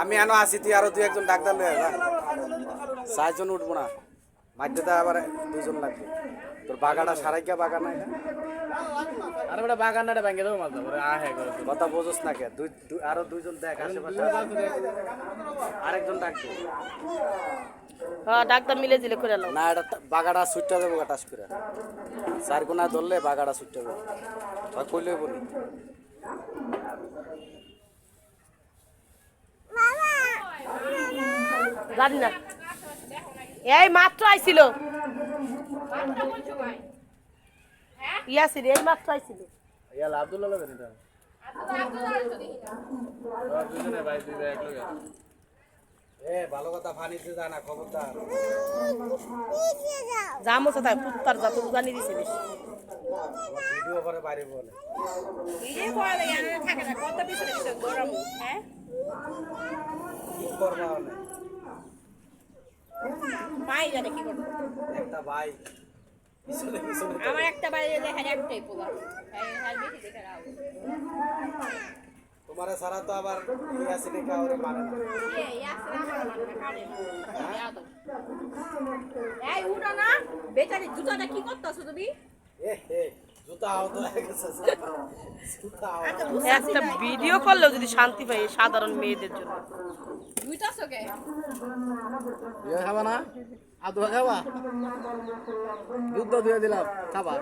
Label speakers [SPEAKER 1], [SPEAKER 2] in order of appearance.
[SPEAKER 1] আমি এনো আছি, তুই আরো 2-1 ডাক্তার লয়ে যা। 4 জন উঠবো না, মাঝেতে আবার 2 জন লাগবে। তোর বাগাটা সারাইকা বাগা না এটা,
[SPEAKER 2] আরে বেটা বাগানটা ভাঙে দেবো মাছ আহে
[SPEAKER 1] কথা বোঝস না কে? আরো 2 জন দেখ আশেপাশে, আরেকজন ডাকবে।
[SPEAKER 3] হ্যাঁ ডাক্তার মিলে দিলে করে নাও
[SPEAKER 1] না, এটা বাগাটা সুইটটা দেবো টাস করে। 4 কোনা ধরলে বাগাটা সুইটটা দেবো, কইলেই বলি।
[SPEAKER 3] জানি না, এই মাত্র আইছিল ইয়াসির, এই মাত্র আইছিল।
[SPEAKER 2] ইয়ালা আব্দুল্লাহ লাগেন এটা দুজনে ভাই দুই ভাই এক লগে
[SPEAKER 1] ভালো কথা, ফানিতে যা না, খবরদার।
[SPEAKER 3] জামো তাই পুত্তার যা তুমি জানি দিছে বেশি
[SPEAKER 1] ভিডিও করে বাইরে বলে
[SPEAKER 3] ভিডিও করে জানে থাকে না, কত পিছনে পিছনে গরম। হ্যাঁ
[SPEAKER 1] কি করবা না,
[SPEAKER 3] ভাই জানে কি করবে।
[SPEAKER 1] একটা ভাই পিছনে পিছনে
[SPEAKER 3] আমার একটা বাইরে দেখা একটাই পোলা, হ্যাঁ বেশি দেখা রাও।
[SPEAKER 1] তোমার সারা তো আবার ইয়াসিনে কাউরে মানে না।
[SPEAKER 3] এই ইয়াসিন আমার মানে না কারে ইয়াদ। এই উড়া না বেচারি, জুতাটা কি করতেছ তুমি?
[SPEAKER 1] জুতা আউট হয়ে গেছে, জুতা আউট।
[SPEAKER 3] একটা ভিডিও করলেও যদি শান্তি পাই সাধারণ মেয়েদের জন্য। দুইটাছো কে
[SPEAKER 2] ইয়া খাবা না? আদুয়া খাবা? দুধ দিয়ে দিলাম খাবা।